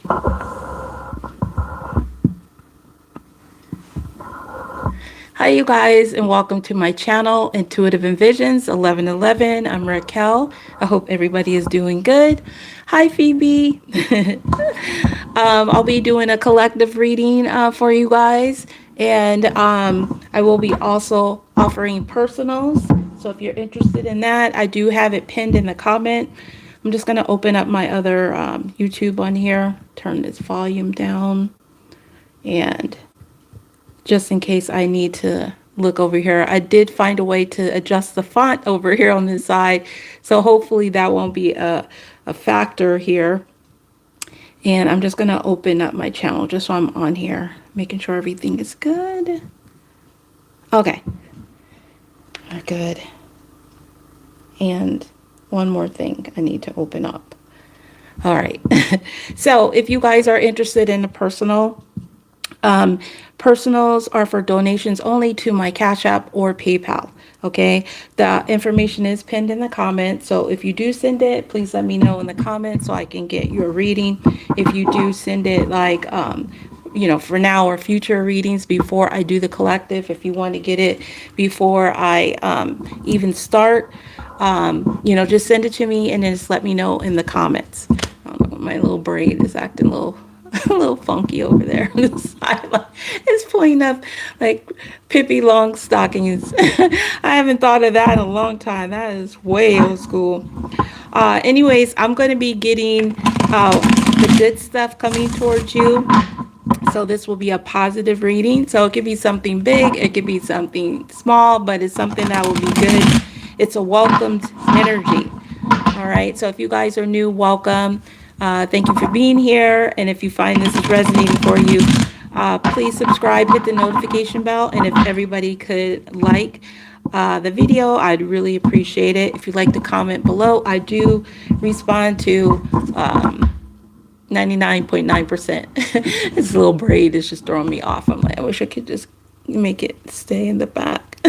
Hi, you guys, and welcome to my channel, Intuitive Envisions 1111. I'm Raquel. I hope everybody is doing good. Hi, Phoebe. I'll be doing a collective reading for you guys, and I will be also offering personals. So if you're interested in that, I do have it pinned in the comment. I'm just going to open up my other YouTube on here, turn this volume down, and just in case I need to look over here. I did find a way to adjust the font over here on this side, so hopefully that won't be a factor here. And I'm just going to open up my channel just so I'm on here, making sure everything is good. Okay, we're good. And one more thing I need to open up. All right. So if you guys are interested in a personal, personals are for donations only to my Cash App or PayPal. Okay, the information is pinned in the comments. So if you do send it, please let me know in the comments so I can get your reading. If you do send it, like, you know, for now or future readings before I do the collective, if you want to get it before I even start, you know, just send it to me and then just let me know in the comments. My little braid is acting a little a little funky over there on the sideline. It's pulling up like Pippi Longstockings. I haven't thought of that in a long time. That is way old school. Anyways, I'm going to be getting the good stuff coming towards you. So this will be a positive reading. So it could be something big, it could be something small, but it's something that will be good. It's a welcomed energy. All right. So if you guys are new, welcome. Thank you for being here. And if you find this is resonating for you, please subscribe, hit the notification bell. And if everybody could like the video, I'd really appreciate it. If you'd like to comment below, I do respond to 99.9%. This little braid is just throwing me off. I'm like, I wish I could just make it stay in the back.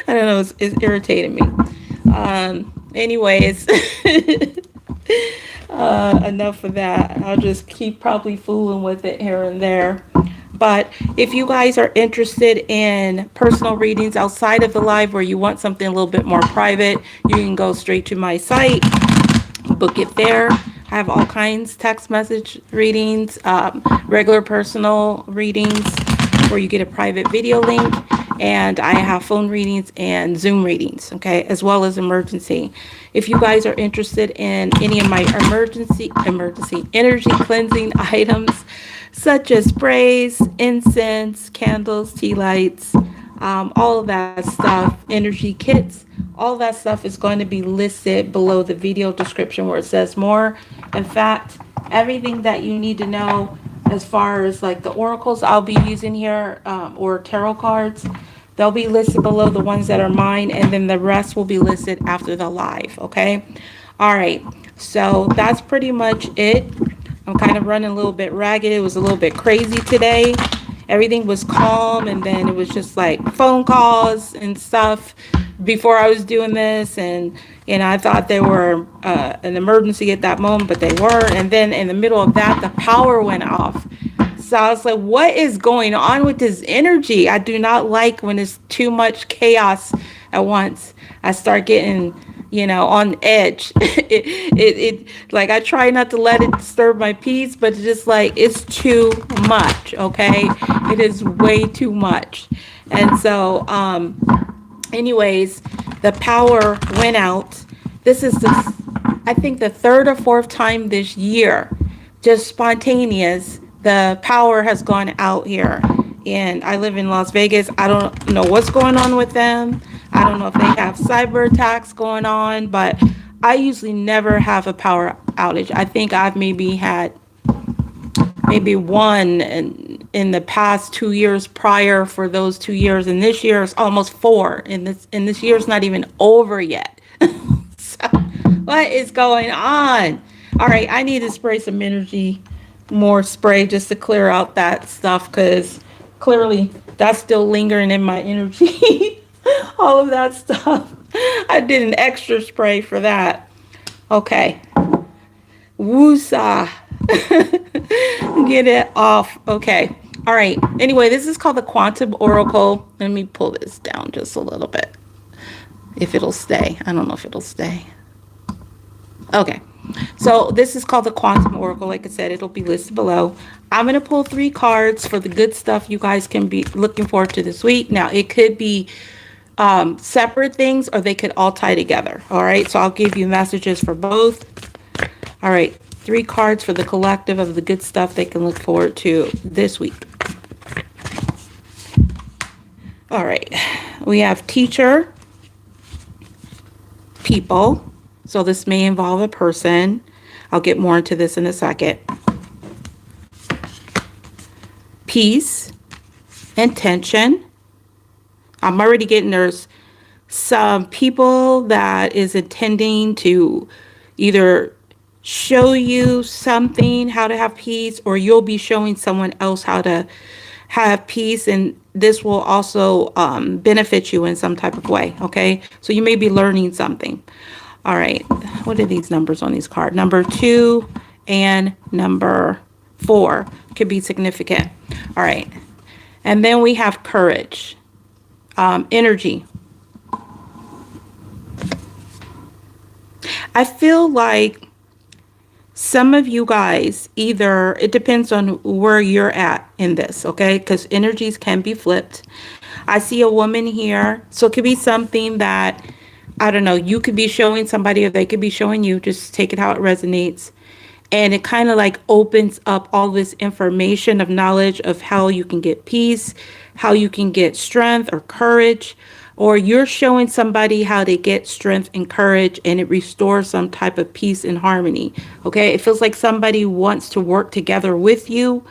I don't know, it's irritating me. Anyways, enough of that. I'll just keep probably fooling with it here and there. But if you guys are interested in personal readings outside of the live, or you want something a little bit more private, you can go straight to my site, book it there. I have all kinds, text message readings, regular personal readings where you get a private video link, and I have phone readings and Zoom readings, okay, as well as emergency. If you guys are interested in any of my emergency energy cleansing items, such as sprays, incense, candles, tea lights, all of that stuff, energy kits, all that stuff is going to be listed below the video description where it says more. In fact, everything that you need to know as far as like the oracles I'll be using here, or tarot cards, they'll be listed below, the ones that are mine, and then the rest will be listed after the live, okay? All right, so that's pretty much it. I'm kind of running a little bit ragged. It was a little bit crazy today. Everything was calm, and then it was just like phone calls and stuff before I was doing this, and I thought they were an emergency at that moment, but they weren't. And then in the middle of that, the power went off. So I was like, what is going on with this energy? I do not like when it's too much chaos at once. I start getting, you know, on edge. it like, I try not to let it disturb my peace, but it's just like, it's too much, okay? It is way too much. And so, anyways, the power went out. This is I think the third or fourth time this year, just spontaneous, the power has gone out here. And I live in Las Vegas. I don't know what's going on with them. I don't know if they have cyber attacks going on, but I usually never have a power outage. I think I've maybe had one in the past 2 years prior for those 2 years, and this year is almost 4, and this year's not even over yet. So what is going on? All right, I need to spray some energy, more spray, just to clear out that stuff, because clearly that's still lingering in my energy. All of that stuff. I did an extra spray for that. Okay. Woosa. Get it off. Okay. All right. Anyway, this is called the Quantum Oracle. Let me pull this down just a little bit. If it'll stay. I don't know if it'll stay. Okay. So this is called the Quantum Oracle. Like I said, it'll be listed below. I'm going to pull 3 cards for the good stuff you guys can be looking forward to this week. Now, it could be separate things or they could all tie together. All right. So I'll give you messages for both. All right. 3 cards for the collective of the good stuff they can look forward to this week. All right. We have teacher, people. So this may involve a person. I'll get more into this in a second. Peace, intention. I'm already getting there's some people that is intending to either show you something, how to have peace, or you'll be showing someone else how to have peace, and this will also benefit you in some type of way, okay? So you may be learning something. All right, what are these numbers on these cards? Number 2 and number 4 could be significant. All right, and then we have courage, energy. I feel like some of you guys, either, it depends on where you're at in this, okay? Because energies can be flipped. I see a woman here, so it could be something that, I don't know, you could be showing somebody or they could be showing you, just take it how it resonates. And it kind of like opens up all this information of knowledge of how you can get peace, how you can get strength or courage, or you're showing somebody how to get strength and courage, and it restores some type of peace and harmony. Okay, it feels like somebody wants to work together with you,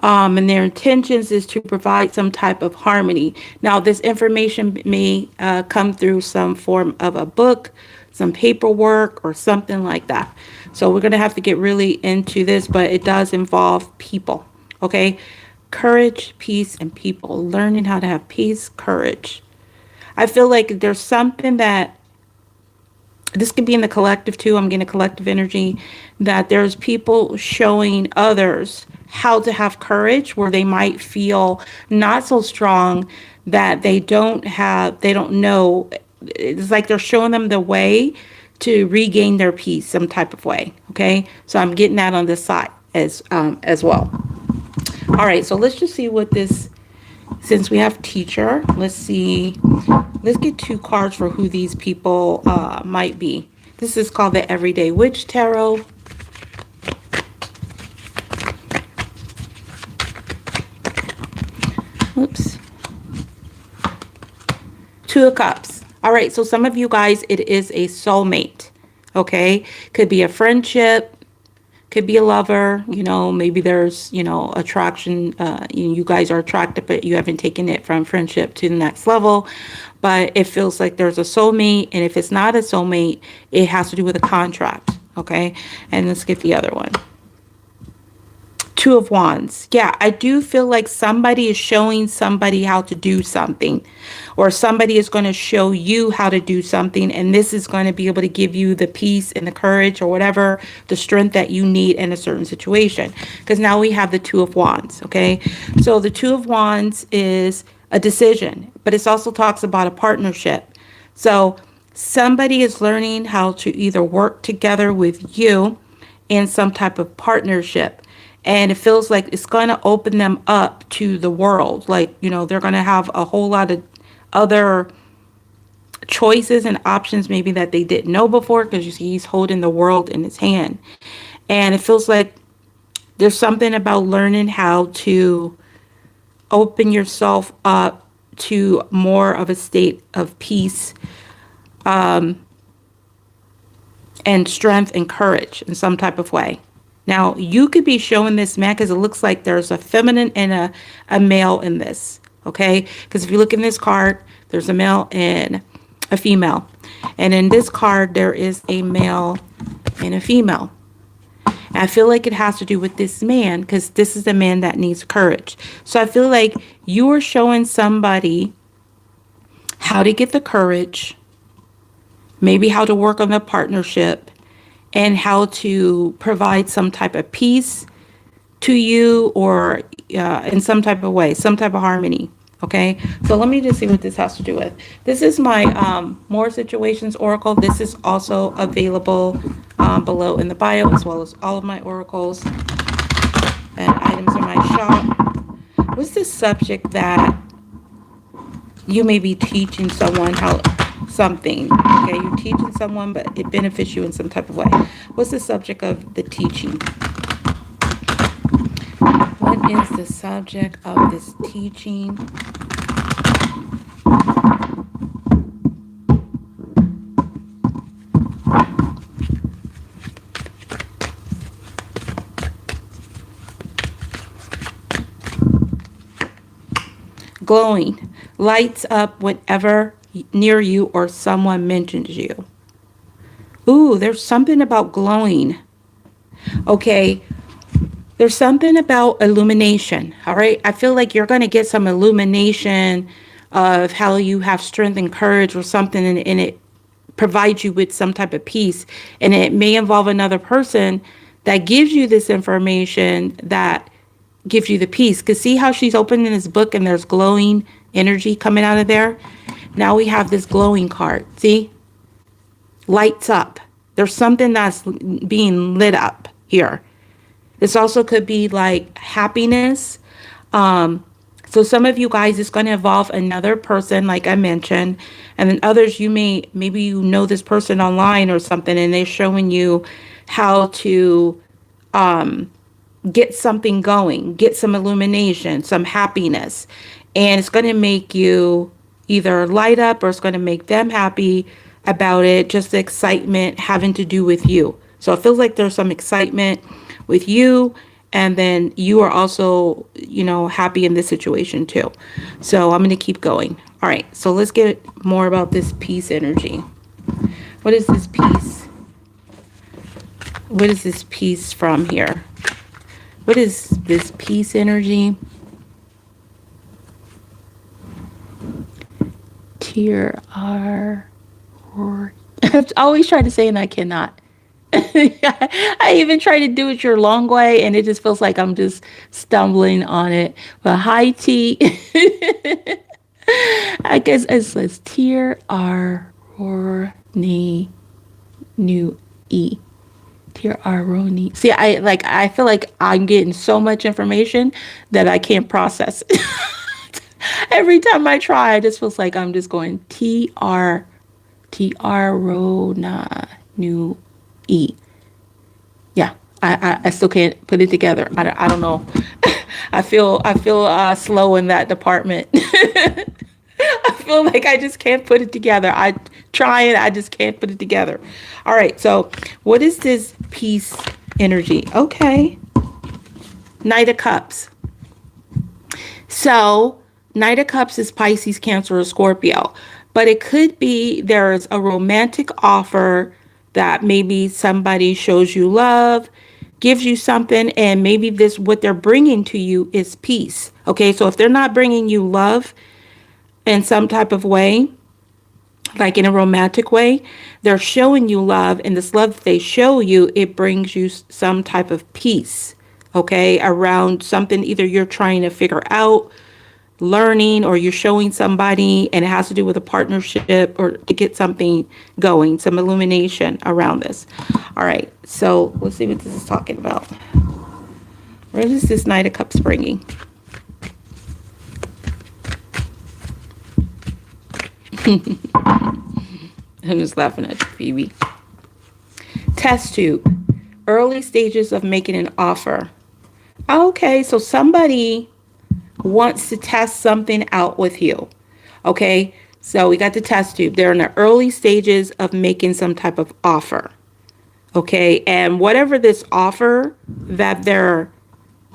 and their intentions is to provide some type of harmony. Now, this information may come through some form of a book, some paperwork, or something like that. So we're going to have to get really into this, but it does involve people. Okay, courage, peace, and people. Learning how to have peace, courage. I feel like there's something that, this could be in the collective too, I'm getting a collective energy, that there's people showing others how to have courage where they might feel not so strong, that they don't know. It's like they're showing them the way to regain their peace some type of way. Okay, so I'm getting that on this side as well. All right, so let's just see what this, since we have teacher, let's get 2 cards for who these people might be. This is called the Everyday Witch Tarot. Oops. 2 of Cups. All right, so some of you guys, it is a soulmate, okay? Could be a friendship, could be a lover, you know, maybe there's, you know, attraction, you guys are attracted, but you haven't taken it from friendship to the next level. But it feels like there's a soulmate, and if it's not a soulmate, it has to do with a contract, okay? And let's get the other one. 2 of Wands. Yeah, I do feel like somebody is showing somebody how to do something, or somebody is going to show you how to do something, and this is going to be able to give you the peace and the courage or whatever, the strength that you need in a certain situation. Because now we have the 2 of Wands, okay? So the 2 of Wands is a decision, but it also talks about a partnership. So somebody is learning how to either work together with you in some type of partnership. And it feels like it's going to open them up to the world. Like, you know, they're going to have a whole lot of other choices and options maybe that they didn't know before, because you see he's holding the world in his hand. And it feels like there's something about learning how to open yourself up to more of a state of peace, and strength and courage in some type of way. Now, you could be showing this man, because it looks like there's a feminine and a male in this, okay? Because if you look in this card, there's a male and a female. And in this card, there is a male and a female. And I feel like it has to do with this man, because this is a man that needs courage. So I feel like you are showing somebody how to get the courage, maybe how to work on the partnership, and how to provide some type of peace to you, or in some type of way, some type of harmony. Okay, so let me just see what this has to do with. This is my More Situations Oracle. This is also available below in the bio, as well as all of my oracles and items in my shop. What's the subject that you may be teaching someone how something? Okay, you're teaching someone, but it benefits you in some type of way. What's the subject of the teaching? What is the subject of this teaching? Glowing. Lights up whenever near you or someone mentions you. Ooh, there's something about glowing. Okay, there's something about illumination, all right? I feel like you're going to get some illumination of how you have strength and courage or something, and it provides you with some type of peace. And it may involve another person that gives you this information that gives you the peace. Because see how she's opening this book and there's glowing energy coming out of there? Now we have this glowing card. See? Lights up. There's something that's being lit up here. This also could be like happiness. So some of you guys, it's going to involve another person, like I mentioned, and then others, maybe you know this person online or something, and they're showing you how to get something going, get some illumination, some happiness, and it's going to make you either light up or it's going to make them happy about it. Just the excitement having to do with you. So it feels like there's some excitement with you, and then you are also, happy in this situation too. So I'm going to keep going. All right, so let's get more about this peace energy. What is this peace? What is this peace from here? What is this peace energy? TR. I always try to say and I cannot. I even try to do it your long way, and it just feels like I'm just stumbling on it. But hi, T. I guess it says Tier R Roni New E. Tier R Roni. See, I feel like I'm getting so much information that I can't process. Every time I try, it just feels like I'm just going TR Rona New E. Yeah, I still can't put it together. I don't know. I feel slow in that department. I feel like I just can't put it together. I try it, I just can't put it together. All right, so what is this peace energy? Okay. Knight of Cups. So Knight of Cups is Pisces, Cancer, or Scorpio. But it could be there's a romantic offer that maybe somebody shows you love, gives you something, and maybe what they're bringing to you is peace. Okay, so if they're not bringing you love in some type of way, like in a romantic way, they're showing you love, and this love that they show you, it brings you some type of peace, okay, around something either you're trying to figure out, learning, or you're showing somebody, and it has to do with a partnership or to get something going, some illumination around this. All right, so let's see what this is talking about. Where is this Knight of Cups bringing? I'm just laughing at you, Phoebe. Test tube. Early stages of making an offer. Okay, so somebody wants to test something out with you. Okay, so we got the test tube. They're in the early stages of making some type of offer. Okay, and whatever this offer that they're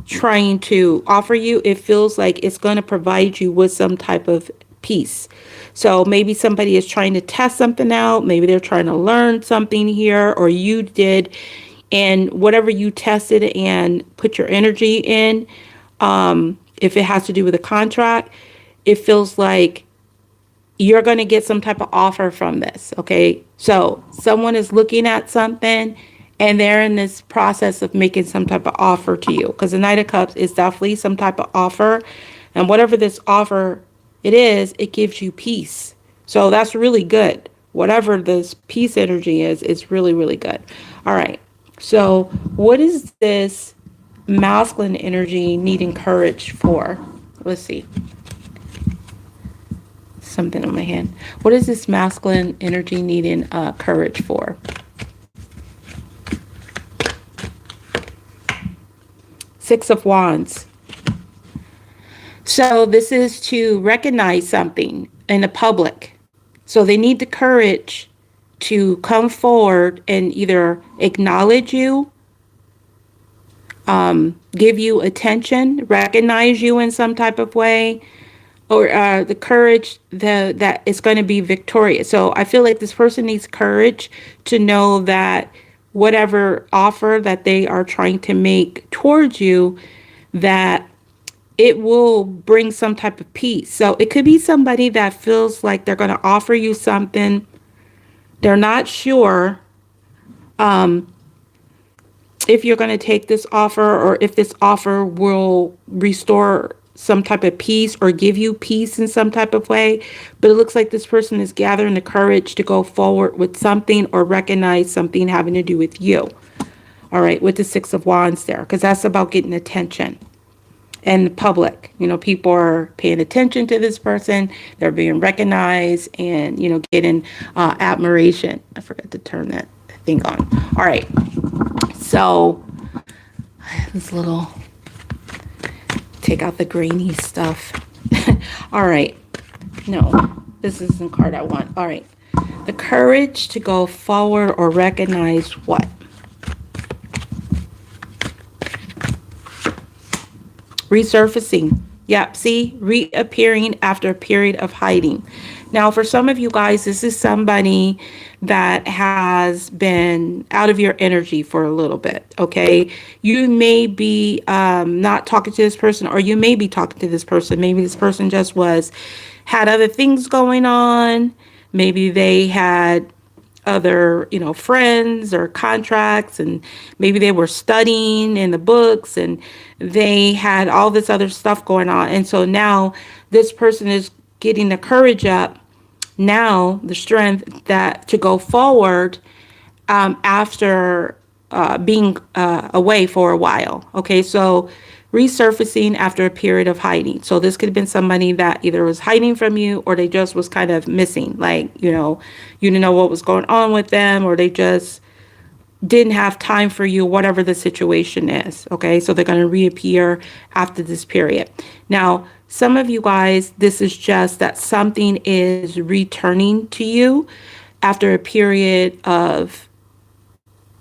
trying to offer you, it feels like it's going to provide you with some type of peace. So maybe somebody is trying to test something out. Maybe they're trying to learn something here, or you did. And whatever you tested and put your energy in, if it has to do with a contract, it feels like you're going to get some type of offer from this. Okay, so someone is looking at something and they're in this process of making some type of offer to you, because the Knight of Cups is definitely some type of offer, and whatever this offer it is, it gives you peace. So that's really good. Whatever this peace energy is, it's really, really good. All right. So what is this masculine energy needing courage for? Let's see. Something on my hand. What is this masculine energy needing courage for? Six of Wands. So this is to recognize something in the public. So they need the courage to come forward and either acknowledge you, give you attention, recognize you in some type of way, or the courage that is going to be victorious. So I feel like this person needs courage to know that whatever offer that they are trying to make towards you, that it will bring some type of peace. So it could be somebody that feels like they're going to offer you something. They're not sure if you're going to take this offer, or if this offer will restore some type of peace or give you peace in some type of way. But it looks like this person is gathering the courage to go forward with something or recognize something having to do with you. All right, with the Six of Wands there, because that's about getting attention. And the public, you know, people are paying attention to this person. They're being recognized and, you know, getting admiration. I forgot to turn that thing on. All right. So this little, take out the grainy stuff. All right. No, this isn't the card I want. All right. The courage to go forward or recognize what? Resurfacing. Yep, see, reappearing after a period of hiding. Now, for some of you guys, this is somebody that has been out of your energy for a little bit, okay? You may be not talking to this person, or you may be talking to this person. Maybe this person just had other things going on. Maybe they had other, you know, friends or contracts, and maybe they were studying in the books and they had all this other stuff going on. And so now this person is getting the courage up, now the strength that to go forward after being away for a while. Okay, so resurfacing after a period of hiding. So this could have been somebody that either was hiding from you, or they just was kind of missing, like, you know, you didn't know what was going on with them, or they just didn't have time for you, whatever the situation is. Okay, so they're going to reappear after this period. Now, some of you guys, this is just that something is returning to you after a period of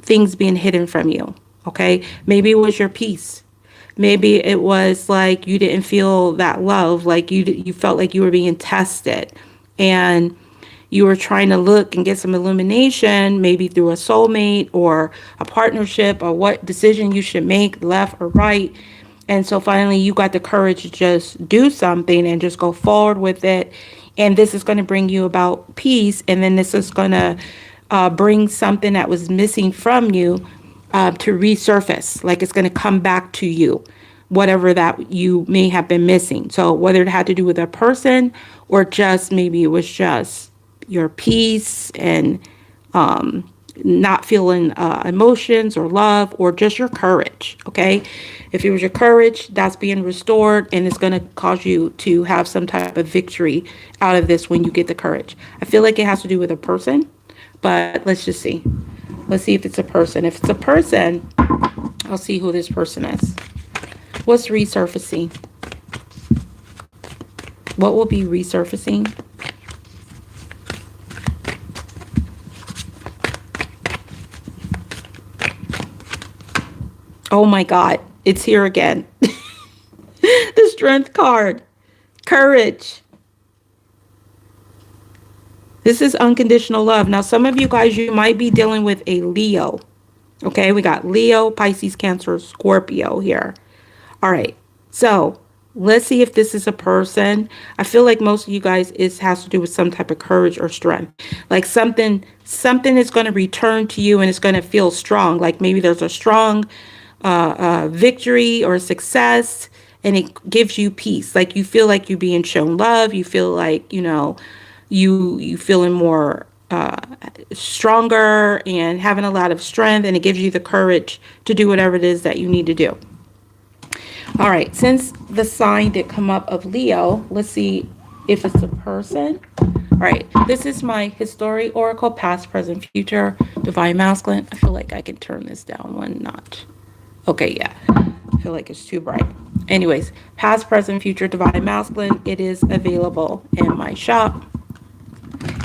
things being hidden from you. Okay, maybe it was your peace. Maybe it was like you didn't feel that love, like you felt like you were being tested, and you were trying to look and get some illumination, maybe through a soulmate or a partnership, or what decision you should make, left or right. And so finally you got the courage to just do something and just go forward with it. And this is going to bring you about peace. And then this is going to bring something that was missing from you to resurface, like it's going to come back to you, whatever that you may have been missing. So whether it had to do with a person, or just maybe it was just your peace and not feeling emotions or love, or just your courage. Okay, if it was your courage, that's being restored, and it's going to cause you to have some type of victory out of this when you get the courage. I feel like it has to do with a person, but let's just see. Let's see if it's a person. If it's a person, I'll see who this person is. What's resurfacing? What will be resurfacing? Oh my God, it's here again. The Strength card. Courage. This is unconditional love. Now, some of you guys, you might be dealing with a Leo. Okay, we got Leo, Pisces, Cancer, Scorpio here. All right, so Let's see if this is a person. I feel like most of you guys, it has to do with some type of courage or strength. Like something is going to return to you and it's going to feel strong. Like maybe there's a strong victory or success, and it gives you peace. Like you feel like you're being shown love. You feel like, you feeling more stronger and having a lot of strength, and it gives you the courage to do whatever it is that you need to do. All right, since the sign did come up of Leo, let's see if it's a person. All right, this is my History Oracle, past, present, future, divine masculine. I feel like I can turn this down one notch. Okay, yeah, I feel like it's too bright. Anyways, past, present, future, divine masculine, it is available in my shop.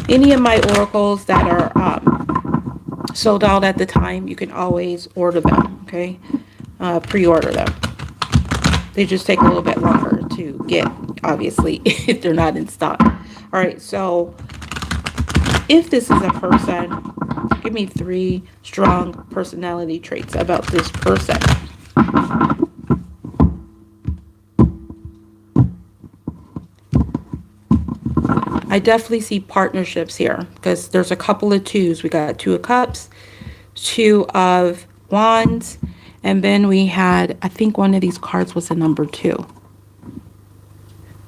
Any of my oracles that are sold out at the time, you can always order them, okay? Pre-order them. They just take a little bit longer to get, obviously, if they're not in stock. All right, so if this is a person, give me 3 strong personality traits about this person. I definitely see partnerships here because there's a couple of 2s. We got 2 of Cups, 2 of Wands, and then we had, I think one of these cards was a number 2.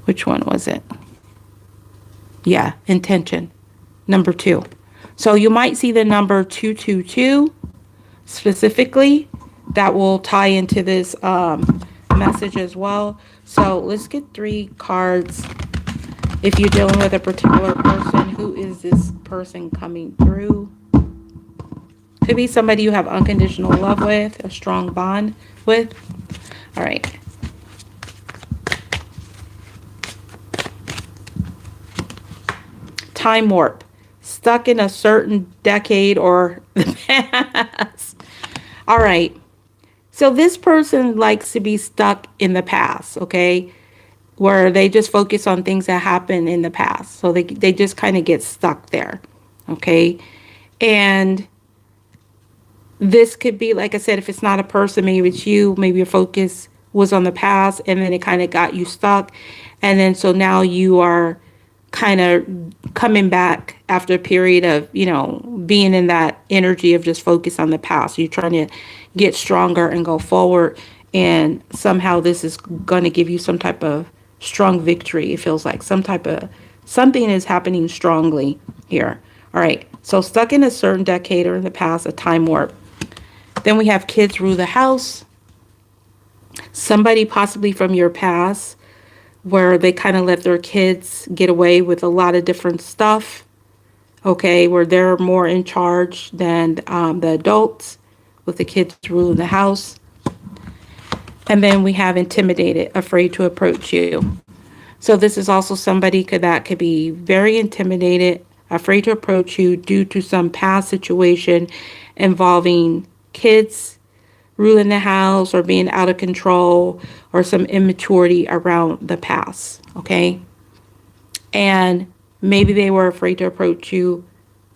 Which one was it? Yeah, intention, number 2. So you might see the number 222 specifically. That will tie into this message as well. So let's get 3 cards. If you're dealing with a particular person, who is this person coming through? Could be somebody you have unconditional love with, a strong bond with. All right. Time warp. Stuck in a certain decade or the past. All right. So this person likes to be stuck in the past, okay? Where they just focus on things that happened in the past. So they just kind of get stuck there, okay? And this could be, like I said, if it's not a person, maybe it's you, maybe your focus was on the past and then it kind of got you stuck. And then so now you are kind of coming back after a period of, being in that energy of just focus on the past. You're trying to get stronger and go forward. And somehow this is going to give you some type of strong victory. It feels like something is happening strongly here. All right. So stuck in a certain decade or in the past, a time warp. Then we have kids rule the house. Somebody possibly from your past where they kind of let their kids get away with a lot of different stuff. Okay. Where they're more in charge than the adults, with the kids ruling the house. And then we have intimidated, afraid to approach you. So this is also somebody that could be very intimidated, afraid to approach you due to some past situation involving kids ruling the house or being out of control or some immaturity around the past, okay? And maybe they were afraid to approach you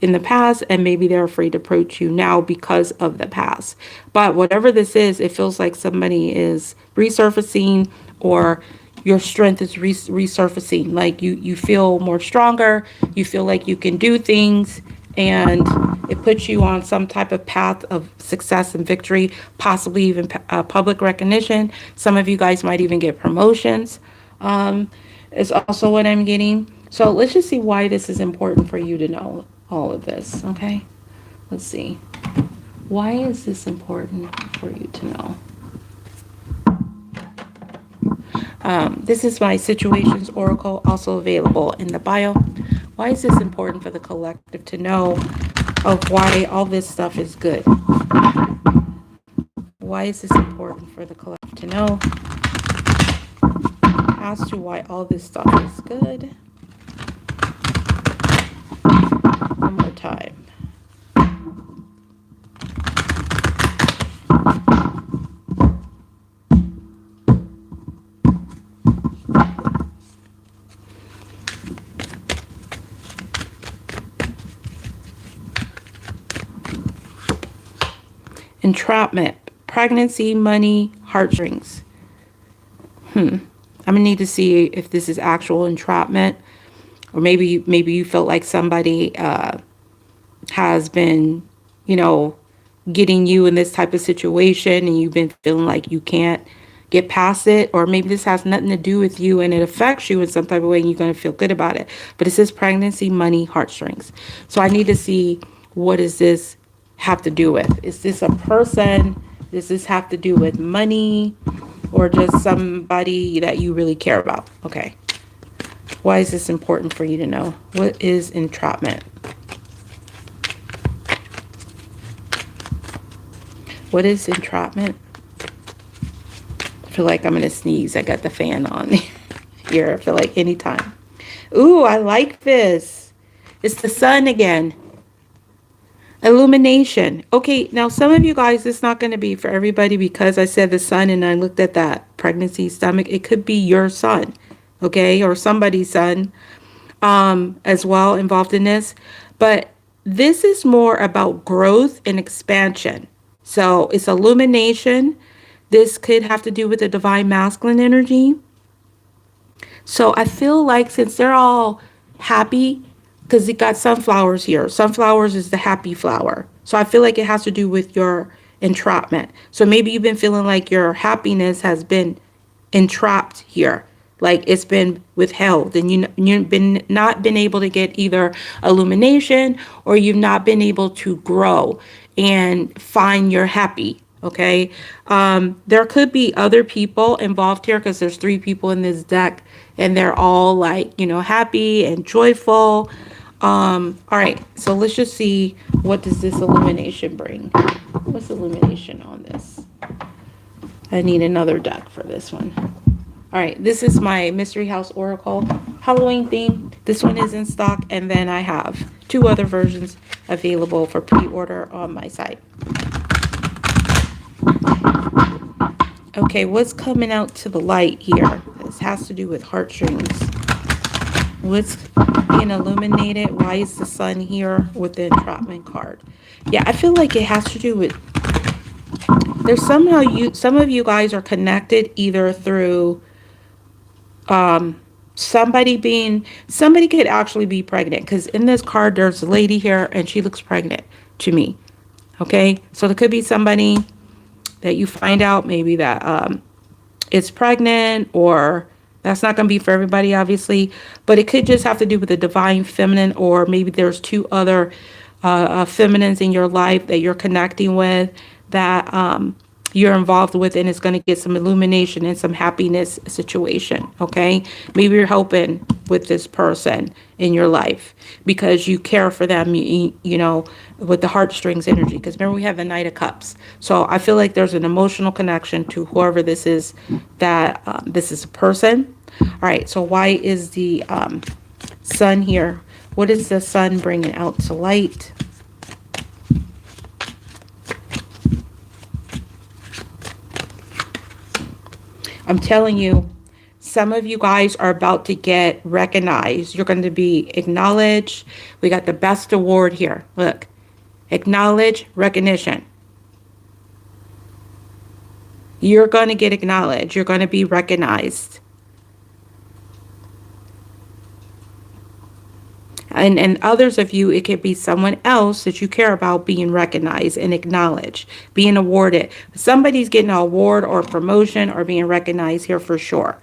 in the past, and maybe they're afraid to approach you now because of the past. But whatever this is, it feels like somebody is resurfacing, or your strength is resurfacing. Like you feel more stronger, you feel like you can do things, and it puts you on some type of path of success and victory, possibly even public recognition. Some of you guys might even get promotions, is also what I'm getting. So let's just see why this is important for you to know all of this, okay? Let's see. Why is this important for you to know? This is my Situations Oracle, also available in the bio. Why is this important for the collective to know of why all this stuff is good? Why is this important for the collective to know as to why all this stuff is good? One more time. Entrapment, pregnancy, money, heartstrings. I'm gonna need to see if this is actual entrapment, or maybe you felt like somebody has been, you know, getting you in this type of situation and you've been feeling like you can't get past it, or maybe this has nothing to do with you and it affects you in some type of way and you're going to feel good about it. But it says pregnancy, money, heartstrings. So I need to see, what does this have to do with? Is this a person? Does this have to do with money, or just somebody that you really care about? Okay. Why is this important for you to know? What is entrapment? What is entrapment? I feel like I'm going to sneeze. I got the fan on here. I feel like anytime. Ooh, I like this. It's the sun again. Illumination. Okay, now some of you guys, it's not going to be for everybody because I said the sun and I looked at that pregnancy stomach. It could be your son, okay, or somebody's son as well involved in this. But this is more about growth and expansion. So it's illumination. This could have to do with the divine masculine energy. So I feel like since they're all happy, because it got sunflowers here. Sunflowers is the happy flower. So I feel like it has to do with your entrapment. So maybe you've been feeling like your happiness has been entrapped here. Like it's been withheld and you've not been able to get either illumination, or you've not been able to grow and find your happy. Okay. There could be other people involved here because there's 3 people in this deck and they're all like, you know, happy and joyful. All right. So let's just see, what does this illumination bring? What's illumination on this? I need another deck for this one. All right, this is my Mystery House Oracle Halloween theme. This one is in stock, and then I have 2 other versions available for pre-order on my site. Okay, what's coming out to the light here? This has to do with heartstrings. What's being illuminated? Why is the sun here with the entrapment card? Yeah, I feel like it has to do with, there's somehow some of you guys are connected either through somebody could actually be pregnant, because in this card there's a lady here and she looks pregnant to me. Okay, so there could be somebody that you find out maybe that is pregnant, or that's not going to be for everybody obviously, but it could just have to do with the divine feminine, or maybe there's 2 other feminines in your life that you're connecting with, that you're involved with, and it's going to get some illumination and some happiness situation. Okay, maybe you're helping with this person in your life because you care for them, you know, with the heartstrings energy, because remember we have the Knight of Cups. So I feel like there's an emotional connection to whoever this is, that this is a person. All right, so why is the sun here? What is the sun bringing out to light? I'm telling you, some of you guys are about to get recognized. You're going to be acknowledged. We got the best award here. Look, acknowledge, recognition. You're going to get acknowledged. You're going to be recognized. And others of you, it could be someone else that you care about being recognized and acknowledged, being awarded. Somebody's getting an award or promotion or being recognized here for sure.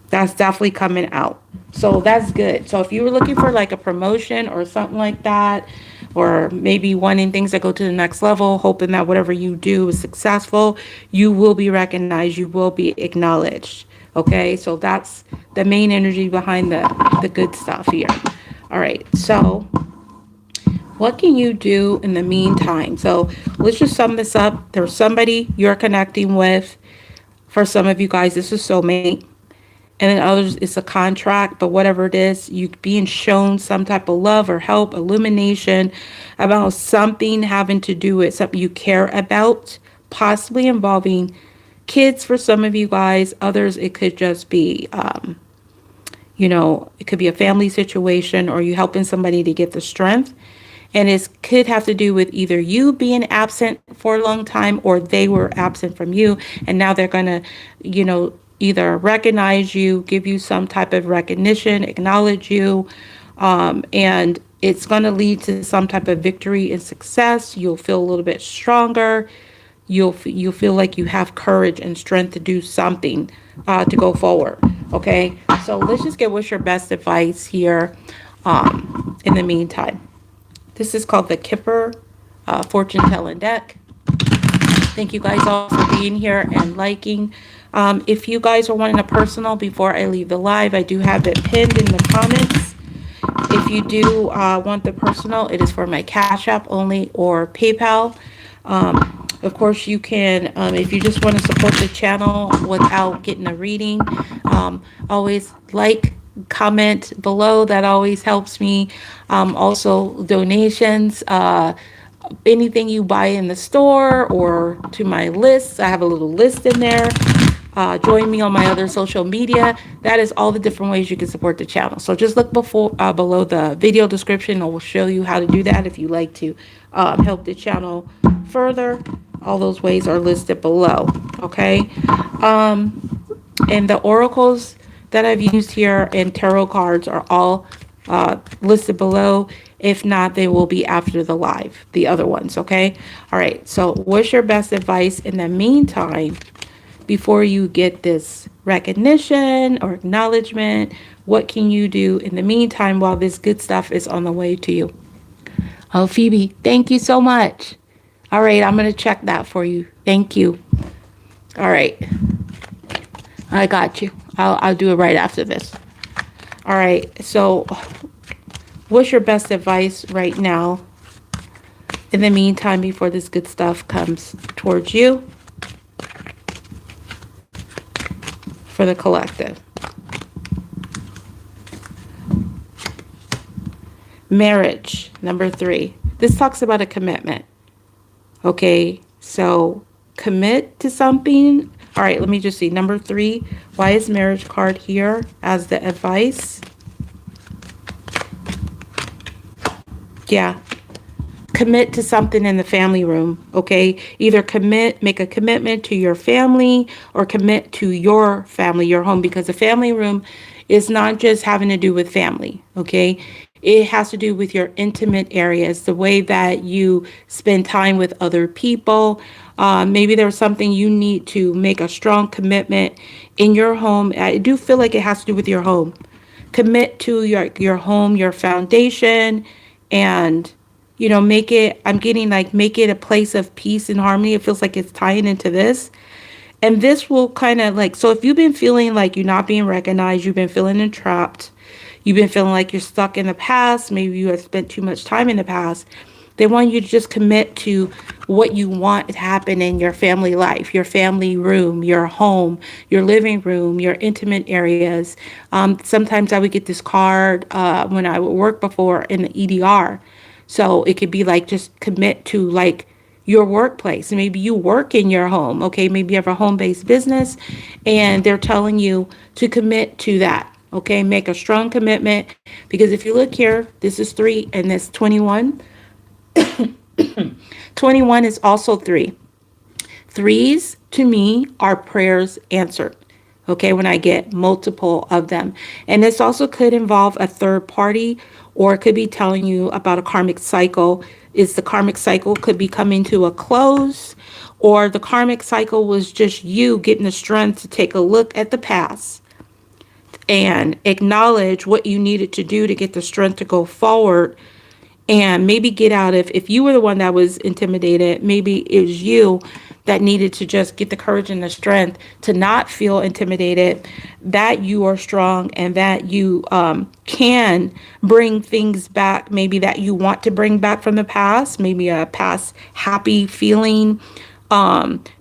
That's definitely coming out. So that's good. So if you were looking for like a promotion or something like that, or maybe wanting things that go to the next level, hoping that whatever you do is successful, you will be recognized, you will be acknowledged. Okay, so that's the main energy behind the good stuff here. All right, so what can you do in the meantime? So let's just sum this up. There's somebody you're connecting with. For some of you guys, this is soulmate. And then others, it's a contract, but whatever it is, you being shown some type of love or help, illumination about something having to do with something you care about, possibly involving kids for some of you guys. Others, it could just be, you know, it could be a family situation, or you helping somebody to get the strength. And it could have to do with either you being absent for a long time, or they were absent from you, and now they're going to, you know, either recognize you, give you some type of recognition, acknowledge you, and it's going to lead to some type of victory and success. You'll feel a little bit stronger. You'll feel like you have courage and strength to do something to go forward. Okay, so let's just get what's your best advice here. In the meantime, this is called the Kipper fortune telling deck. Thank you guys all for being here and liking. If you guys are wanting a personal before I leave the live, I do have it pinned in the comments. If you do want the personal, it is for my Cash App only or PayPal. Of course, you can, if you just want to support the channel without getting a reading, always like, comment below. That always helps me. Also, donations. Anything you buy in the store or to my list, I have a little list in there. Join me on my other social media. That is all the different ways you can support the channel. So just look below the video description. I will show you how to do that if you like to help the channel further. All those ways are listed below. Okay. And the oracles that I've used here and tarot cards are all listed below. If not, they will be after the live, the other ones. Okay. All right. So what's your best advice in the meantime? Before you get this recognition or acknowledgement, what can you do in the meantime while this good stuff is on the way to you? Oh, Phoebe, thank you so much. All right, I'm going to check that for you. Thank you. All right. I got you. I'll do it right after this. All right, so what's your best advice right now in the meantime before this good stuff comes towards you? For the collective. Marriage, number 3. This talks about a commitment. Okay, so commit to something. All right, let me just see. Number 3, why is marriage card here as the advice? Yeah. Commit to something in the family room, okay? Either make a commitment to your family or commit to your family, your home, because the family room is not just having to do with family, okay? It has to do with your intimate areas, the way that you spend time with other people. Maybe there's something you need to make a strong commitment in your home. I do feel like it has to do with your home. Commit to your home, your foundation, and make it, make it a place of peace and harmony. It feels like it's tying into this. And this will kind of so if you've been feeling like you're not being recognized, you've been feeling entrapped, you've been feeling like you're stuck in the past, maybe you have spent too much time in the past, they want you to just commit to what you want to happen in your family life, your family room, your home, your living room, your intimate areas. Sometimes I would get this card when I would work before in the EDR. So it could be just commit to your workplace. Maybe you work in your home. Okay, maybe you have a home-based business and they're telling you to commit to that. Okay, make a strong commitment, because if you look here, this is 3 and this 21. 21 is also 3. 3s to me are prayers answered. Okay, when I get multiple of them. And this also could involve a third party, or it could be telling you about a karmic cycle. The karmic cycle could be coming to a close, or the karmic cycle was just you getting the strength to take a look at the past and acknowledge what you needed to do to get the strength to go forward, and maybe get out of, if you were the one that was intimidated, maybe it was you that needed to just get the courage and the strength to not feel intimidated, that you are strong and that you can bring things back, maybe that you want to bring back from the past, maybe a past happy feeling,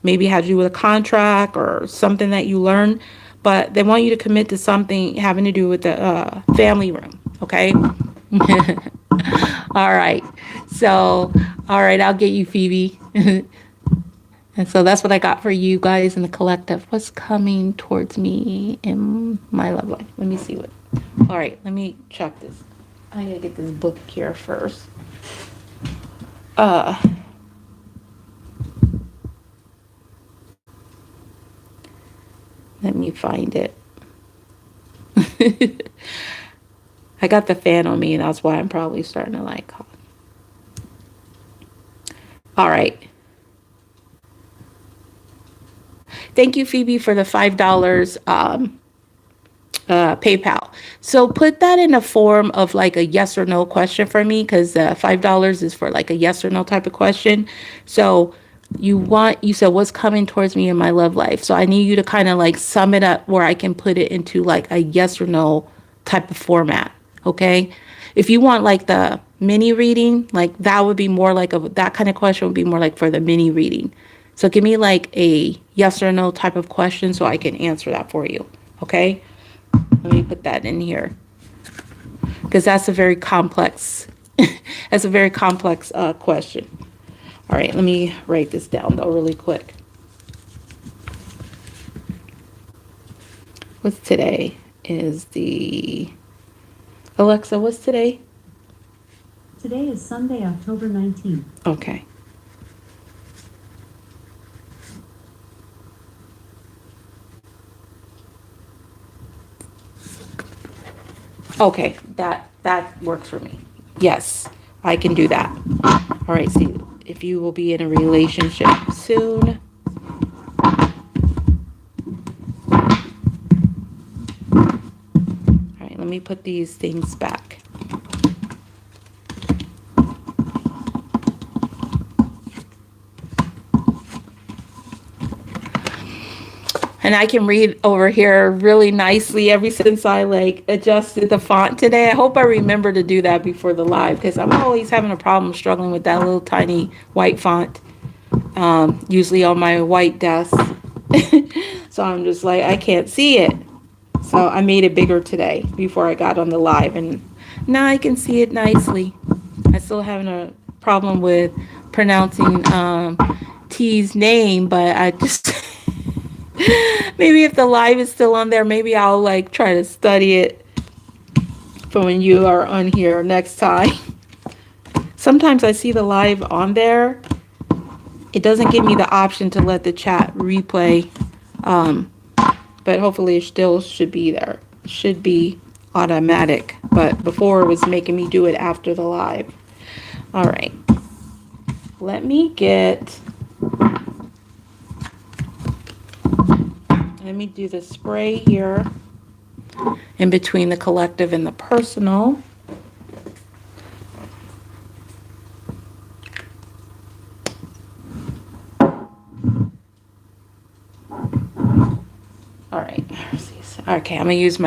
maybe it had to do with a contract or something that you learned, but they want you to commit to something having to do with the family room, okay? All right. So, all right, I'll get you, Phoebe. And so that's what I got for you guys in the collective. What's coming towards me in my love life? Let me see what. All right, let me check this. I gotta get this book here first. Let me find it. I got the fan on me, and that's why I'm probably starting to like cough. All right. Thank you, Phoebe, for the $5 PayPal. So put that in a form of like a yes or no question for me, because $5 is for like a yes or no type of question. So you said what's coming towards me in my love life. So I need you to kind of like sum it up where I can put it into like a yes or no type of format. Okay. If you want like the mini reading, like that would be more like that kind of question would be more like for the mini reading. So give me like a yes or no type of question so I can answer that for you. Okay. Let me put that in here because that's a very complex, question. All right, let me write this down though really quick. What's today? Alexa, what's today? Today is Sunday, October 19th. Okay. Okay, that works for me. Yes, I can do that. All right, see if you will be in a relationship soon. All right, let me put these things back. And I can read over here really nicely ever since I like adjusted the font today. I hope I remember to do that before the live because I'm always having a problem struggling with that little tiny white font, usually on my white desk. So I'm just like, I can't see it. So I made it bigger today before I got on the live, and now I can see it nicely. I'm still having a problem with pronouncing T's name, but I just... Maybe if the live is still on there, maybe I'll like try to study it for when you are on here next time. Sometimes I see the live on there. It doesn't give me the option to let the chat replay. But hopefully it still should be there. It should be automatic. But before it was making me do it after the live. All right. Let me do the spray here in between the collective and the personal. All right. Okay, I'm going to use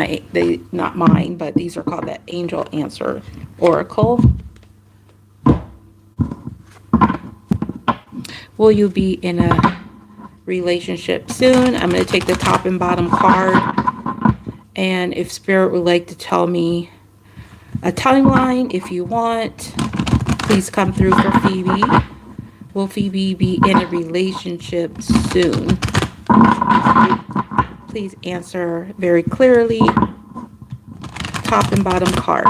not mine, but these are called the Angel Answer Oracle. Will you be in a relationship soon? I'm going to take the top and bottom card, and if Spirit would like to tell me a timeline, if you want, please come through for Phoebe. Will Phoebe be in a relationship soon? Please answer very clearly. Top and bottom card.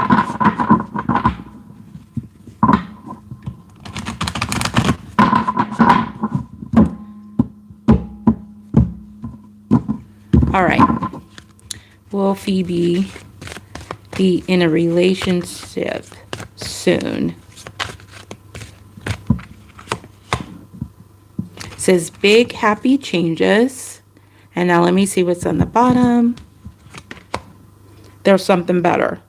All right. Will Phoebe be in a relationship soon? It says big happy changes. And now let me see what's on the bottom. There's something better.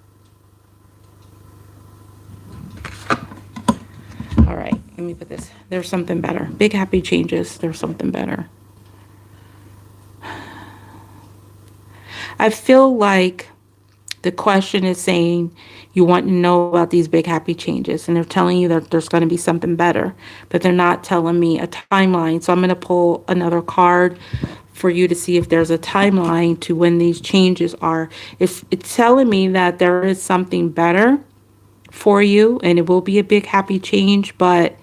All right, let me put this. There's something better. Big happy changes. There's something better. I feel like the question is saying you want to know about these big happy changes, and they're telling you that there's going to be something better, but they're not telling me a timeline. So I'm going to pull another card for you to see if there's a timeline to when these changes are. If it's telling me that there is something better for you, and it will be a big happy change, but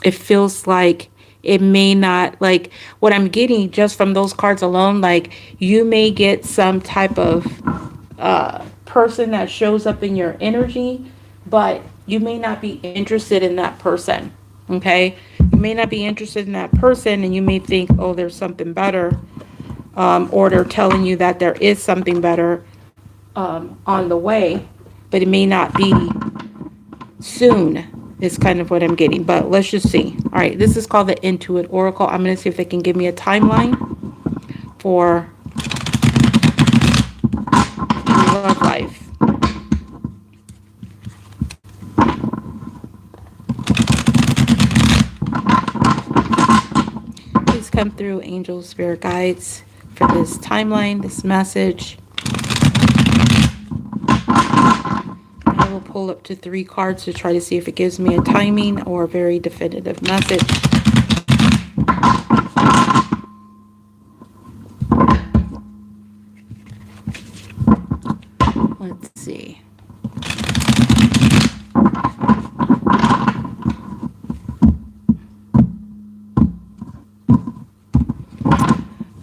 it feels like it may not, like what I'm getting just from those cards alone, like you may get some type of person that shows up in your energy, but you may not be interested in that person. Okay, you may not be interested in that person, and you may think, oh, there's something better. or they're telling you that there is something better on the way, but it may not be soon is kind of what I'm getting. But let's just see. All right, this is called the Intuit Oracle. I'm going to see if they can give me a timeline for your love life. Please come through, angel spirit guides, for this timeline, this message. I will pull up to 3 cards to try to see if it gives me a timing or a very definitive message. Let's see.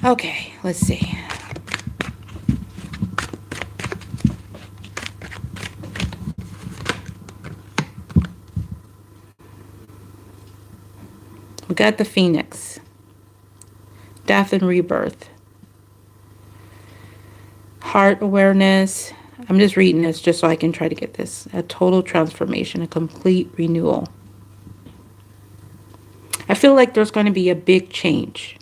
Okay, let's see. We got the Phoenix, death and rebirth, heart awareness. I'm just reading this just so I can try to get this. A total transformation, a complete renewal. I feel like there's going to be a big change.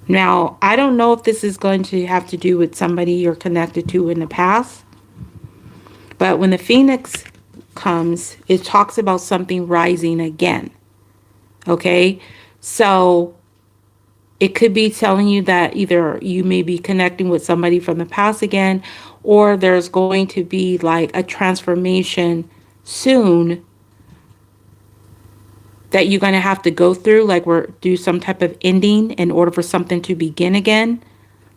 Now, I don't know if this is going to have to do with somebody you're connected to in the past, but when the Phoenix comes, it talks about something rising again. Okay, so it could be telling you that either you may be connecting with somebody from the past again, or there's going to be like a transformation soon that you're going to have to go through, like do some type of ending in order for something to begin again.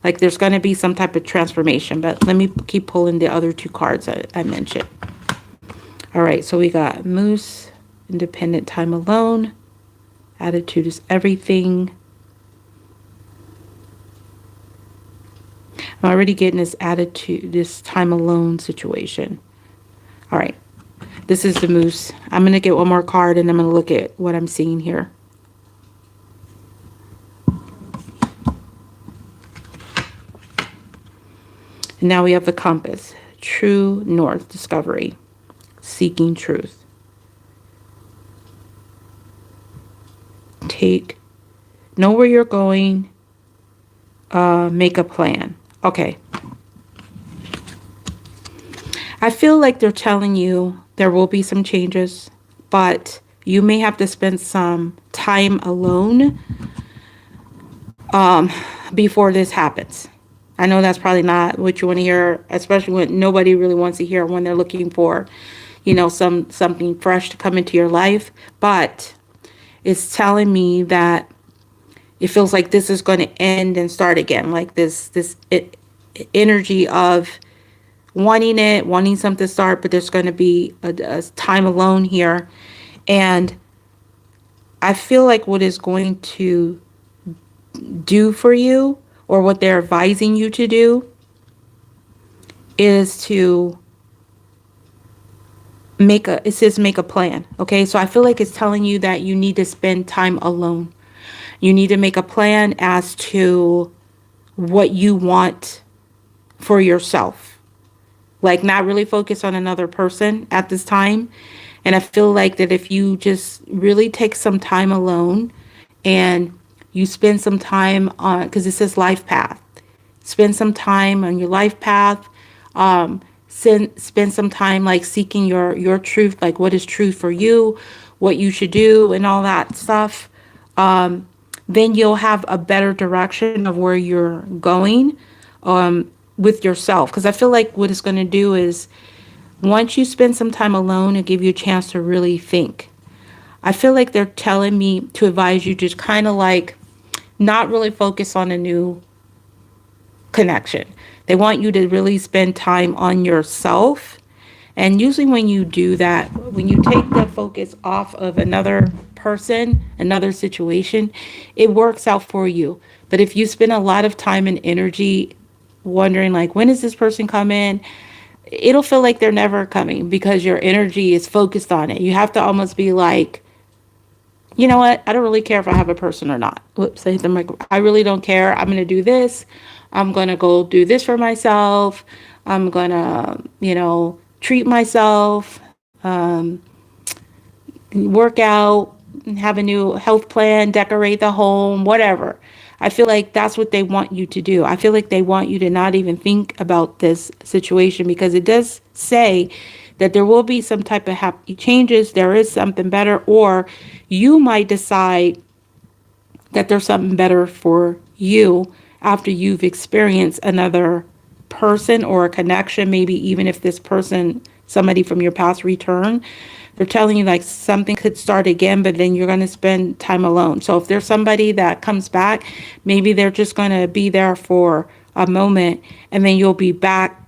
Like there's going to be some type of transformation. But let me keep pulling the other 2 cards I mentioned. All right, so we got Moose, independent time alone. Attitude is everything. I'm already getting this attitude, this time alone situation. All right. This is the Moose. I'm going to get one more card and I'm going to look at what I'm seeing here. And now we have the Compass. True North, discovery. Seeking truth. Know where you're going. Make a plan. Okay. I feel like they're telling you there will be some changes, but you may have to spend some time alone before this happens. I know that's probably not what you want to hear, especially when nobody really wants to hear when they're looking for, you know, something fresh to come into your life. But it's telling me that it feels like this is going to end and start again, like this energy of wanting something to start, but there's going to be a time alone here. And I feel like what is going to do for you, or what they're advising you to do, is to make a plan. Okay, so I feel like it's telling you that you need to spend time alone. You need to make a plan as to what you want for yourself. Like, not really focus on another person at this time. And I feel like that if you just really take some time alone and you spend some time on, because it says life path, spend some time on your life path, spend some time like seeking your truth, like what is truth for you, what you should do and all that stuff. Then you'll have a better direction of where you're going with yourself. Because I feel like what it's going to do is, once you spend some time alone, it'll give you a chance to really think. I feel like they're telling me to advise you to kind of like not really focus on a new connection. They want you to really spend time on yourself. And usually when you do that, when you take the focus off of another person, another situation, it works out for you. But if you spend a lot of time and energy wondering like, when is this person coming? It'll feel like they're never coming because your energy is focused on it. You have to almost be like you know what? I don't really care if I have a person or not. Whoops, I hit the mic. I really don't care. I'm going to do this. I'm going to go do this for myself. I'm going to, treat myself, work out, have a new health plan, decorate the home, whatever. I feel like that's what they want you to do. I feel like they want you to not even think about this situation because it does say that there will be some type of happy changes. There is something better, or you might decide that there's something better for you after you've experienced another person or a connection, maybe even if this person, somebody from your past return, they're telling you like something could start again, but then you're going to spend time alone. So if there's somebody that comes back, maybe they're just going to be there for a moment and then you'll be back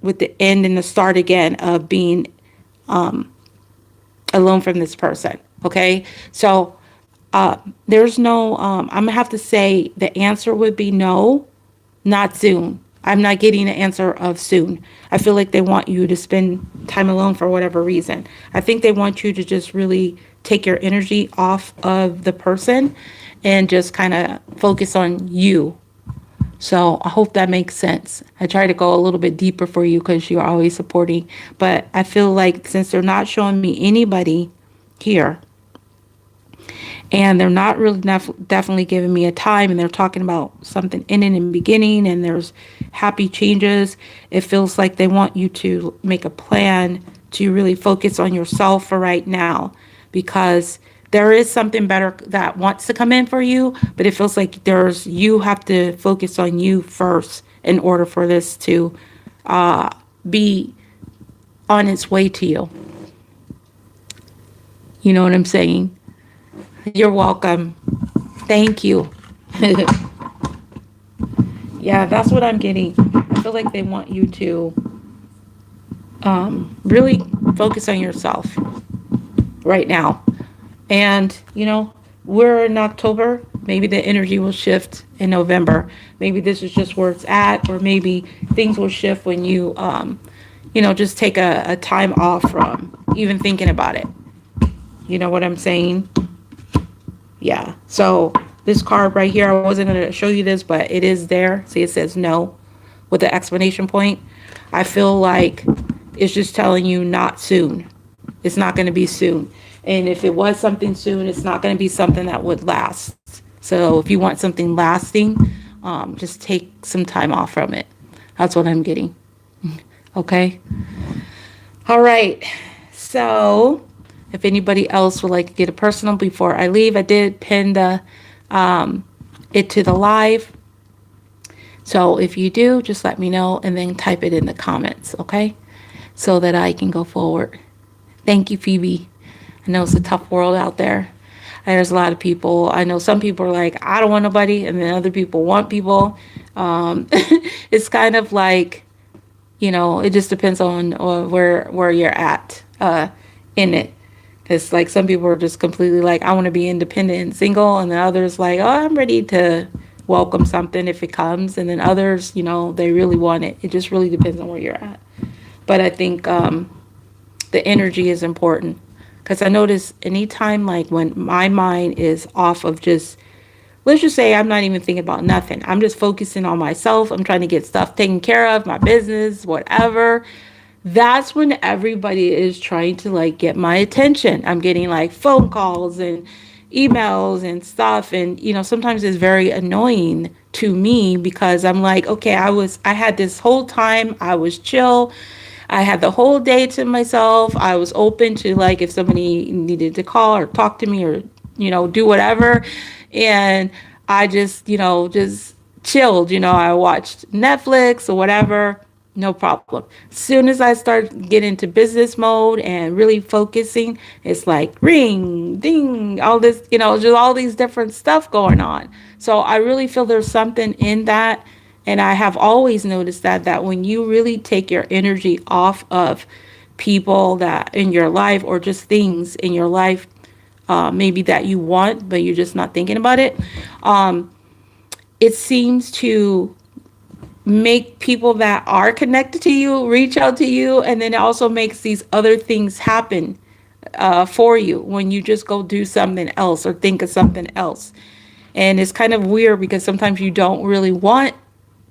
with the end and the start again of being alone from this person. Okay. So there's no, I'm going to have to say the answer would be no, not soon. I'm not getting an answer of soon. I feel like they want you to spend time alone for whatever reason. I think they want you to just really take your energy off of the person and just kind of focus on you. So I hope that makes sense. I try to go a little bit deeper for you because you're always supporting. But I feel like since they're not showing me anybody here, and they're not really definitely giving me a time, and they're talking about something in and in beginning and there's happy changes, it feels like they want you to make a plan to really focus on yourself for right now, because there is something better that wants to come in for you, but it feels like you have to focus on you first in order for this to be on its way to you. You know what I'm saying? You're welcome. Thank you. Yeah, that's what I'm getting. I feel like they want you to really focus on yourself right now. And, we're in October. Maybe the energy will shift in November. Maybe this is just where it's at, or maybe things will shift when you, just take a time off from even thinking about it. You know what I'm saying? Yeah. So this card right here, I wasn't going to show you this, but it is there. See, it says no with the exclamation point. I feel like it's just telling you not soon. It's not going to be soon. And if it was something soon, it's not going to be something that would last. So if you want something lasting, just take some time off from it. That's what I'm getting. Okay. All right. So if anybody else would like to get a personal before I leave, I did pin it to the live. So if you do, just let me know and then type it in the comments, okay? So that I can go forward. Thank you, Phoebe. I know it's a tough world out there. There's a lot of people. I know some people are like, I don't want nobody, and then other people want people. It's kind of like, it just depends on where you're at in it. It's like some people are just completely like, I want to be independent and single, and then others like, oh, I'm ready to welcome something if it comes, and then others, they really want it. It just really depends on where you're at. But I think the energy is important, because I notice anytime like when my mind is off of just, let's just say I'm not even thinking about nothing. I'm just focusing on myself. I'm trying to get stuff taken care of, my business, whatever. That's when everybody is trying to like get my attention. I'm getting like phone calls and emails and stuff. And, sometimes it's very annoying to me because I'm like, okay, I had this whole time, I was chill. I had the whole day to myself. I was open to like if somebody needed to call or talk to me or, do whatever. And I just, just chilled. I watched Netflix or whatever. No problem. As soon as I start getting into business mode and really focusing, it's like ring, ding, all this, just all these different stuff going on. So I really feel there's something in that. And I have always noticed that when you really take your energy off of people that in your life or just things in your life, maybe that you want, but you're just not thinking about it, it seems to make people that are connected to you reach out to you, and then it also makes these other things happen for you when you just go do something else or think of something else. And it's kind of weird because sometimes you don't really want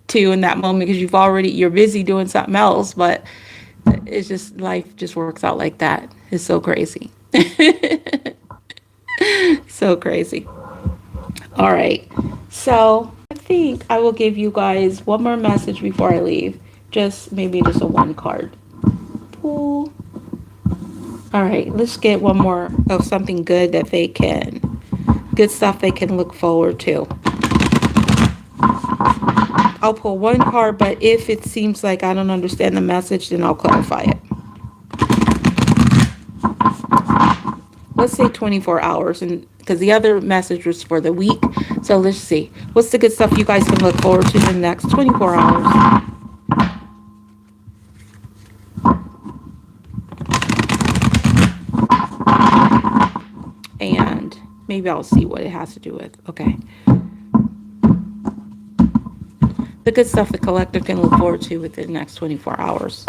to in that moment because you're busy doing something else, but it's just life just works out like that. It's so crazy. So crazy. All right. So I think I will give you guys one more message before I leave. Maybe just a one card. Pull. All right. Let's get one more of something good good stuff they can look forward to. I'll pull one card, but if it seems like I don't understand the message, then I'll clarify it. Let's say 24 hours, and because the other message was for the week. So let's see. What's the good stuff you guys can look forward to in the next 24 hours? And maybe I'll see what it has to do with. Okay. The good stuff the collective can look forward to within the next 24 hours.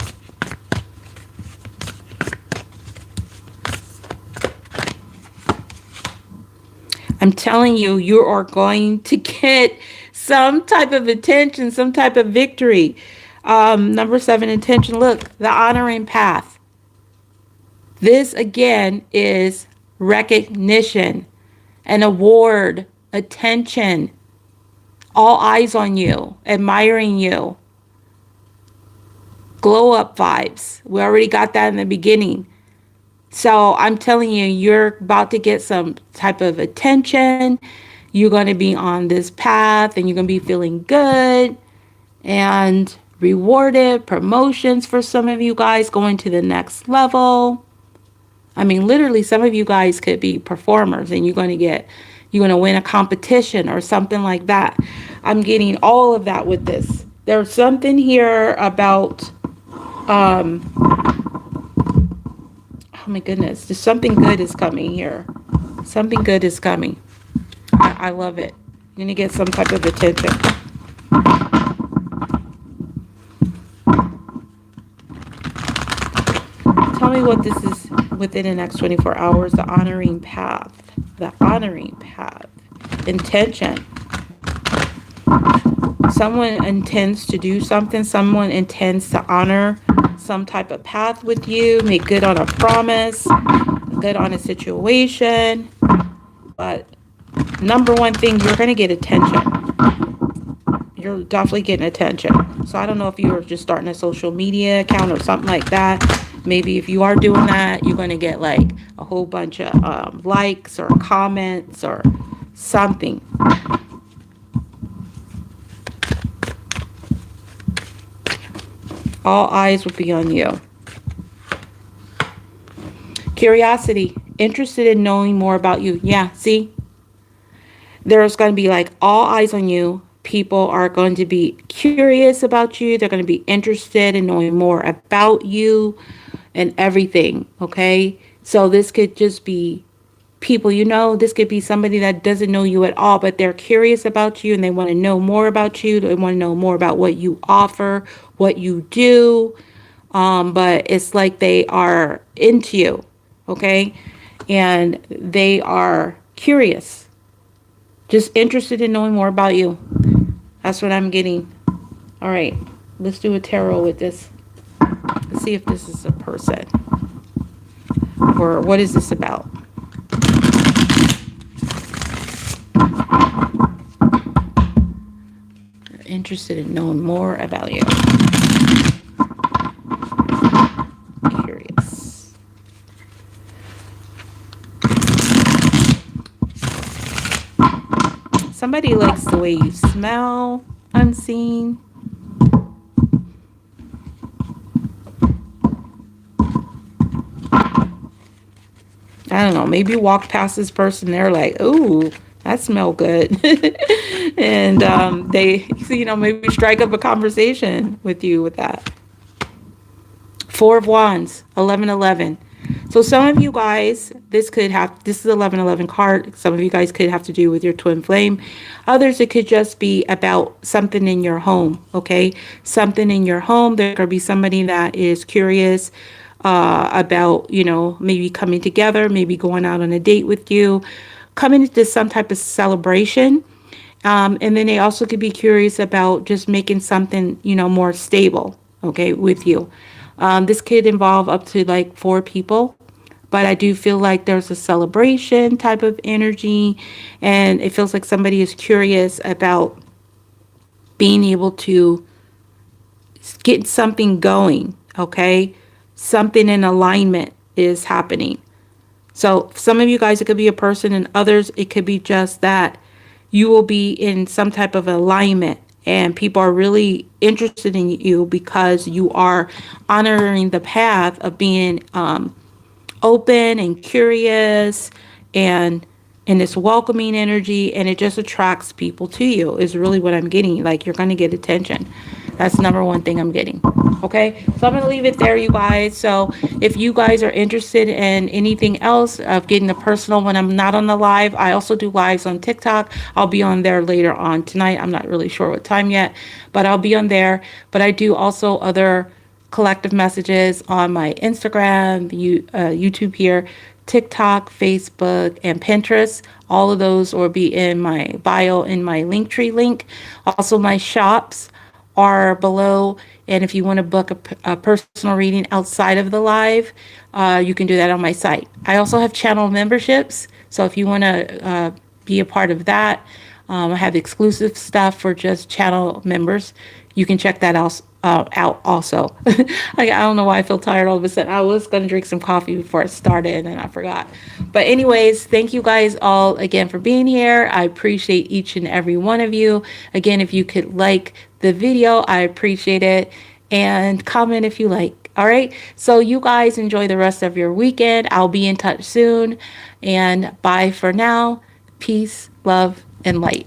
I'm telling you, you are going to get some type of attention, some type of victory. Number 7, intention. Look, the honoring path. This again is recognition, an award, attention, all eyes on you, admiring you. Glow up vibes. We already got that in the beginning. So I'm telling you, you're about to get some type of attention. You're going to be on this path and you're going to be feeling good and rewarded. Promotions for some of you guys, going to the next level. I mean, literally, some of you guys could be performers and you're going to win a competition or something like that. I'm getting all of that with this. There's something here about, oh my goodness, there's something good is coming here. Something good is coming. I love it. You're going to get some type of attention. Tell me what this is within the next 24 hours. The honoring path. The honoring path. Intention. Someone intends to do something. Someone intends to honor some type of path with you. Make good on a promise. Good on a situation. But number one thing, you're going to get attention. You're definitely getting attention. So I don't know if you're just starting a social media account or something like that. Maybe if you are doing that, you're going to get like a whole bunch of likes or comments or something. All eyes will be on you. Curiosity, interested in knowing more about you. Yeah, see? There's going to be like all eyes on you. People are going to be curious about you. They're going to be interested in knowing more about you and everything, okay? So this could just be people, this could be somebody that doesn't know you at all, but they're curious about you and they want to know more about you. They want to know more about what you offer, what you do. But it's like they are into you, okay? And they are curious, just interested in knowing more about you. That's what I'm getting. All right, let's do a tarot with this. Let's see if this is a person. Or what is this about? You're interested in knowing more about you. Curious. Somebody likes the way you smell, unseen. I don't know, maybe you walk past this person, they're like, ooh, that smell good. And they, maybe strike up a conversation with you with that. 4 of Wands, 1111. So some of you guys, this is 1111 card. Some of you guys could have to do with your twin flame. Others, it could just be about something in your home, okay? Something in your home. There could be somebody that is curious about, maybe coming together, maybe going out on a date with you, coming into some type of celebration. And then they also could be curious about just making something, more stable, okay, with you. This could involve up to like 4 people, but I do feel like there's a celebration type of energy, and it feels like somebody is curious about being able to get something going, okay? Something in alignment is happening. So some of you guys, it could be a person, and others, it could be just that you will be in some type of alignment and people are really interested in you because you are honoring the path of being open and curious and in this welcoming energy, and it just attracts people to you is really what I'm getting. Like, you're going to get attention. That's number one thing I'm getting. Okay, so I'm going to leave it there, you guys. So if you guys are interested in anything else of getting the personal when I'm not on the live, I also do lives on TikTok. I'll be on there later on tonight. I'm not really sure what time yet, but I'll be on there. But I do also other collective messages on my Instagram, YouTube here, TikTok, Facebook, and Pinterest. All of those will be in my bio in my Linktree link. Also, my shops are below. And if you want to book a personal reading outside of the live, you can do that on my site. I also have channel memberships. So if you want to be a part of that, I have exclusive stuff for just channel members. You can check that out also. I don't know why I feel tired all of a sudden. I was going to drink some coffee before it started and then I forgot. But anyways, thank you guys all again for being here. I appreciate each and every one of you. Again, if you could like the video, I appreciate it. And comment if you like. All right. So you guys enjoy the rest of your weekend. I'll be in touch soon. And bye for now. Peace, love, and light.